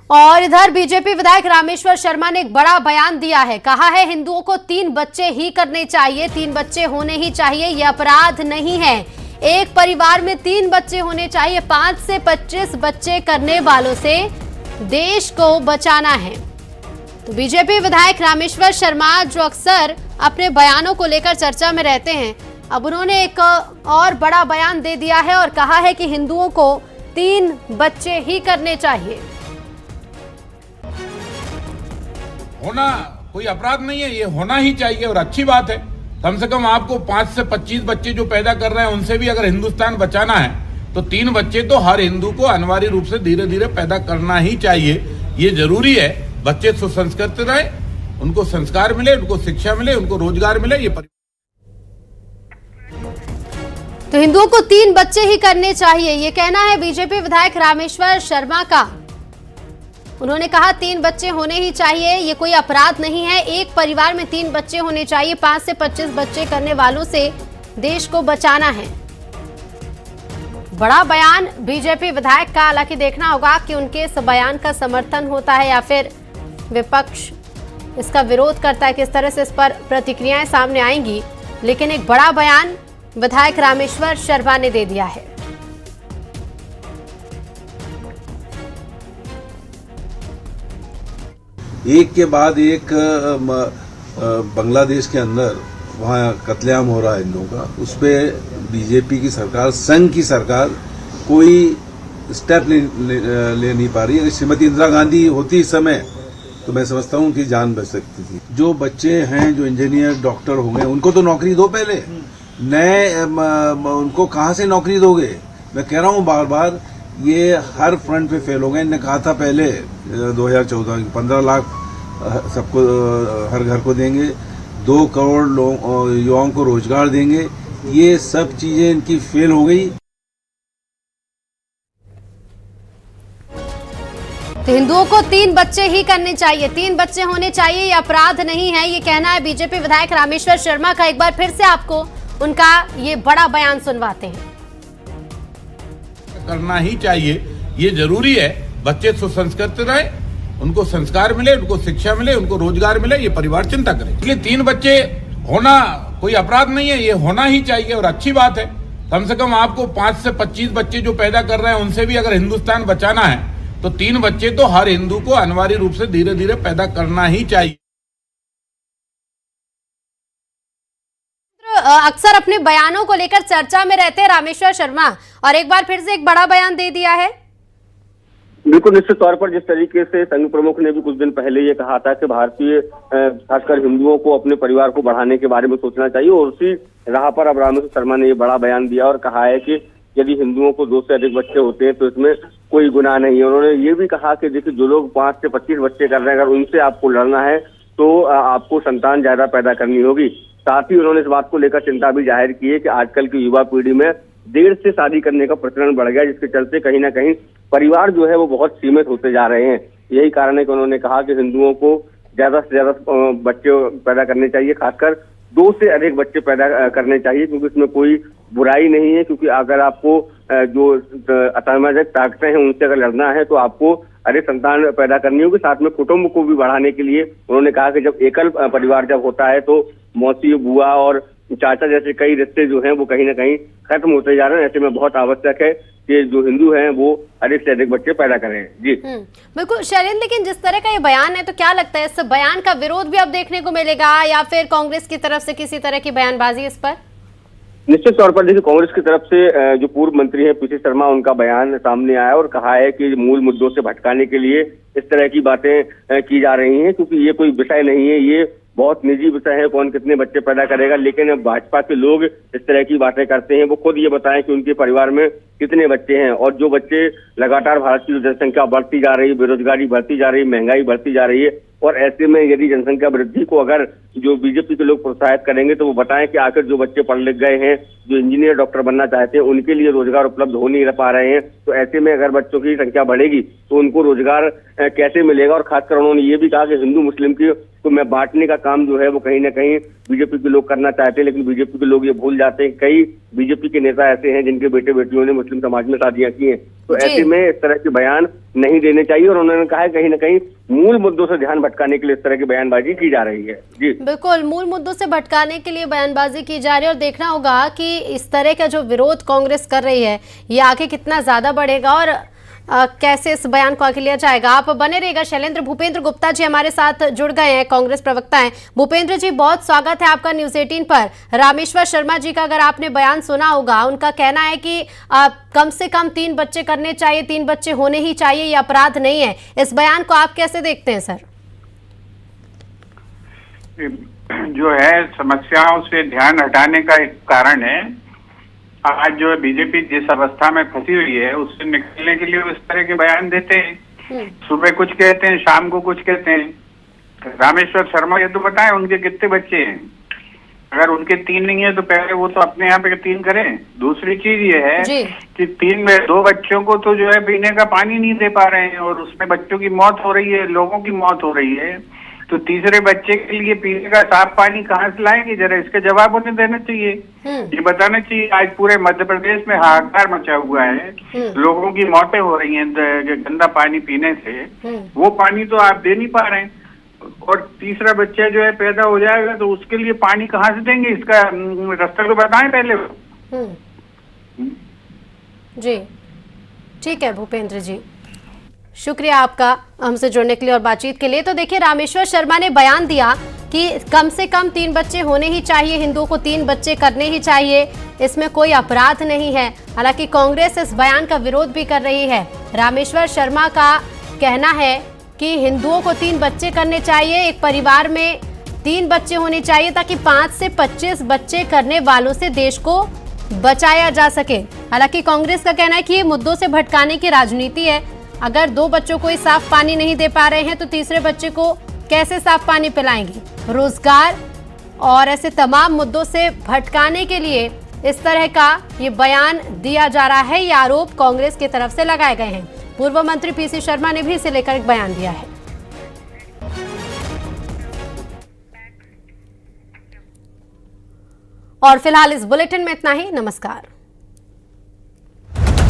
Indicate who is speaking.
Speaker 1: और इधर बीजेपी विधायक रामेश्वर शर्मा ने एक बड़ा बयान दिया है। कहा है हिंदुओं को 3 बच्चे ही करने चाहिए, 3 बच्चे होने ही चाहिए, ये अपराध नहीं है। एक परिवार में 3 बच्चे होने चाहिए। 5 से 25 बच्चे करने वालों से देश को बचाना है। तो बीजेपी विधायक रामेश्वर शर्मा जो अक्सर अपने बयानों को लेकर चर्चा में रहते हैं, अब उन्होंने एक और बड़ा बयान दे दिया है और कहा है कि हिंदुओं को 3 बच्चे ही करने चाहिए।
Speaker 2: होना कोई अपराध नहीं है, ये होना ही चाहिए और अच्छी बात है। कम से कम आपको 5 से 25 बच्चे जो पैदा कर रहे हैं उनसे भी अगर हिंदुस्तान बचाना है तो 3 बच्चे तो हर हिंदू को अनिवार्य रूप से धीरे धीरे पैदा करना ही चाहिए। ये जरूरी है। बच्चे सुसंस्कृत रहे, उनको संस्कार मिले, उनको शिक्षा मिले, उनको रोजगार मिले। ये
Speaker 1: तो हिंदुओं को 3 बच्चे ही करने चाहिए, ये कहना है बीजेपी विधायक रामेश्वर शर्मा का। उन्होंने कहा 3 बच्चे होने ही चाहिए, ये कोई अपराध नहीं है। एक परिवार में 3 बच्चे होने चाहिए। 5 से 25 बच्चे करने वालों से देश को बचाना है। बड़ा बयान बीजेपी विधायक का। हालांकि देखना होगा कि उनके इस बयान का समर्थन होता है या फिर विपक्ष इसका विरोध करता है, किस तरह से इस पर प्रतिक्रियाएं सामने आएंगी। लेकिन एक बड़ा बयान विधायक रामेश्वर शर्मा ने दे दिया है।
Speaker 3: एक के बाद एक बांग्लादेश के अंदर वहाँ कत्लेआम हो रहा है हिंदुओं का। उस पर बीजेपी की सरकार, संघ की सरकार कोई स्टेप ले नहीं पा रही है। श्रीमती इंदिरा गांधी होती इस समय तो मैं समझता हूँ उनकी जान बच सकती थी। जो बच्चे हैं जो इंजीनियर डॉक्टर हो गए उनको तो नौकरी दो पहले। नए उनको कहाँ से नौकरी दोगे? मैं कह रहा हूँ बार बार, ये हर फ्रंट पे फेल हो गए। इन्होंने कहा था पहले 2014 15 लाख सबको हर घर को देंगे, 2 करोड़ युवाओं को रोजगार देंगे। ये सब चीजें इनकी फेल हो गई।
Speaker 1: तो हिंदुओं को 3 बच्चे ही करने चाहिए, 3 बच्चे होने चाहिए, ये अपराध नहीं है, ये कहना है बीजेपी विधायक रामेश्वर शर्मा का। एक बार फिर से आपको उनका ये बड़ा बयान सुनवाते हैं।
Speaker 2: करना ही चाहिए, ये जरूरी है। बच्चे सुसंस्कृत रहे, उनको संस्कार मिले, उनको शिक्षा मिले, उनको रोजगार मिले, ये परिवार चिंता करे। इसलिए 3 बच्चे होना कोई अपराध नहीं है, ये होना ही चाहिए और अच्छी बात है। कम से कम आपको 5 से 25 बच्चे जो पैदा कर रहे हैं उनसे भी अगर हिंदुस्तान बचाना है तो 3 बच्चे तो हर हिंदू को अनिवार्य रूप से धीरे धीरे पैदा करना ही चाहिए।
Speaker 1: अक्सर अपने बयानों को लेकर चर्चा में रहते हैं रामेश्वर शर्मा, और एक बार फिर से एक बड़ा बयान दे दिया है।
Speaker 4: बिल्कुल, निश्चित तौर पर जिस तरीके से संघ प्रमुख ने भी कुछ दिन पहले ये कहा था कि भारतीय खासकर हिंदुओं को अपने परिवार को बढ़ाने के बारे में सोचना चाहिए, और उसी राह पर अब रामेश्वर शर्मा ने ये बड़ा बयान दिया और कहा है कि यदि हिंदुओं को 2 से अधिक बच्चे होते हैं तो इसमें कोई गुनाह नहीं है। उन्होंने ये भी कहा कि देखिए, जो लोग 5 से 25 बच्चे कर रहे हैं, अगर उनसे आपको लड़ना है तो आपको संतान ज्यादा पैदा करनी होगी। साथ ही उन्होंने इस बात को लेकर चिंता भी जाहिर की है कि आजकल की युवा पीढ़ी में देर से शादी करने का प्रचलन बढ़ गया, जिसके चलते कहीं ना कहीं परिवार जो है वो बहुत सीमित होते जा रहे हैं। यही कारण है कि उन्होंने कहा कि हिंदुओं को ज्यादा से ज्यादा बच्चे पैदा करने चाहिए, खासकर 2 से अधिक बच्चे पैदा करने चाहिए, क्योंकि इसमें कोई बुराई नहीं है। क्योंकि अगर आपको जो असामाजिक ताकतें हैं उनसे अगर लड़ना है तो आपको अधिक संतान पैदा करनी होगी। साथ में कुटुंब को भी बढ़ाने के लिए उन्होंने कहा कि जब एकल परिवार जब होता है तो मौसी, बुआ और चाचा जैसे कई रिश्ते जो हैं वो कहीं ना कहीं खत्म होते जा रहे हैं। ऐसे में बहुत आवश्यक है कि जो हिंदू हैं वो अधिक से अधिक बच्चे पैदा करें। जी
Speaker 1: बिल्कुल शैलेंद्र, लेकिन जिस तरह का ये बयान है तो क्या लगता है इस बयान का विरोध भी अब देखने को मिलेगा या फिर कांग्रेस की तरफ से किसी तरह की बयानबाजी इस पर?
Speaker 4: निश्चित तौर पर देखिए, कांग्रेस की तरफ से जो पूर्व मंत्री हैं पीसी शर्मा, उनका बयान सामने आया और कहा है कि मूल मुद्दों से भटकाने के लिए इस तरह की बातें की जा रही हैं, क्योंकि ये कोई विषय नहीं है, ये बहुत निजी विषय है, कौन कितने बच्चे पैदा करेगा। लेकिन अब भाजपा के लोग इस तरह की बातें करते हैं, वो खुद ये बताएं कि उनके परिवार में कितने बच्चे हैं। और जो बच्चे लगातार भारत की जनसंख्या बढ़ती जा रही है, बेरोजगारी बढ़ती जा रही है, महंगाई बढ़ती जा रही है, और ऐसे में यदि जनसंख्या वृद्धि को अगर जो बीजेपी के लोग प्रोत्साहित करेंगे तो वो बताएं कि आखिर जो बच्चे पढ़ लिख गए हैं, जो इंजीनियर डॉक्टर बनना चाहते हैं, उनके लिए रोजगार उपलब्ध हो नहीं पा रहे हैं। तो ऐसे में अगर बच्चों की संख्या बढ़ेगी तो उनको रोजगार कैसे मिलेगा। और खासकर उन्होंने ये भी कहा कि हिंदू मुस्लिम की को मैं बांटने का काम जो है वो कहीं ना कहीं बीजेपी के लोग करना चाहते हैं, लेकिन बीजेपी के लोग ये भूल जाते हैं। कई बीजेपी के नेता ऐसे हैं जिनके बेटे बेटियों ने मुस्लिम समाज में शादियां की हैं, तो ऐसे में इस तरह के बयान नहीं देने चाहिए। और उन्होंने कहा है कहीं ना कहीं मूल मुद्दों से ध्यान भटकाने के लिए इस तरह की बयानबाजी की जा रही है। जी
Speaker 1: बिल्कुल, मूल मुद्दों से भटकाने के लिए बयानबाजी की जा रही है और देखना होगा कि इस तरह का जो विरोध कांग्रेस कर रही है ये आगे कितना ज्यादा बढ़ेगा और कैसे इस बयान को आगे लिया जाएगा। आप बने रहिएगा। शैलेंद्र भूपेंद्र गुप्ता जी हमारे साथ जुड़ गए हैं, कांग्रेस प्रवक्ता हैं। भूपेंद्र जी, बहुत स्वागत है आपका न्यूज़ 18 पर। रामेश्वर शर्मा जी का अगर आपने बयान सुना होगा, उनका कहना है कि कम से कम 3 बच्चे करने चाहिए, 3 बच्चे होने ही चाहिए, ये अपराध नहीं है। इस बयान को आप कैसे देखते हैं सर?
Speaker 5: जो है समस्याओं से ध्यान हटाने का एक कारण है। आज जो बीजेपी जिस अवस्था में फंसी हुई है उससे निकलने के लिए वो इस तरह के बयान देते हैं। सुबह कुछ कहते हैं, शाम को कुछ कहते हैं। रामेश्वर शर्मा ये तो बताएं उनके कितने बच्चे हैं। अगर उनके 3 नहीं है तो पहले वो तो अपने यहाँ पे 3 करें। दूसरी चीज ये है कि 3 में 2 बच्चों को तो जो है पीने का पानी नहीं दे पा रहे हैं और उसमें बच्चों की मौत हो रही है, लोगों की मौत हो रही है। तो तीसरे बच्चे के लिए पीने का साफ पानी कहाँ से लाएंगे? जरा इसका जवाब उन्हें देना चाहिए। ये बताना चाहिए। आज पूरे मध्य प्रदेश में हाहाकार मचा हुआ है, लोगों की मौतें हो रही हैं गंदा पानी पीने से। वो पानी तो आप दे नहीं पा रहे हैं। और तीसरा बच्चा जो है पैदा हो जाएगा तो उसके लिए पानी कहाँ से देंगे? इसका रास्ता तो बताएं पहले।
Speaker 1: जी ठीक है भूपेंद्र जी, शुक्रिया आपका हमसे जुड़ने के लिए और बातचीत के लिए। तो देखिए, रामेश्वर शर्मा ने बयान दिया कि कम से कम 3 बच्चे होने ही चाहिए, हिंदुओं को 3 बच्चे करने ही चाहिए, इसमें कोई अपराध नहीं है। हालांकि कांग्रेस इस बयान का विरोध भी कर रही है। रामेश्वर शर्मा का कहना है कि हिंदुओं को 3 बच्चे करने चाहिए, एक परिवार में 3 बच्चे होने चाहिए ताकि 5 से 25 बच्चे करने वालों से देश को बचाया जा सके। हालांकि कांग्रेस का कहना है कि ये मुद्दों से भटकाने की राजनीति है। अगर 2 बच्चों को ही साफ पानी नहीं दे पा रहे हैं तो तीसरे बच्चे को कैसे साफ पानी पिलाएंगे? रोजगार और ऐसे तमाम मुद्दों से भटकाने के लिए इस तरह का ये बयान दिया जा रहा है। ये आरोप कांग्रेस की तरफ से लगाए गए हैं। पूर्व मंत्री पीसी शर्मा ने भी इसे लेकर एक बयान दिया है। और फिलहाल इस बुलेटिन में इतना ही। नमस्कार।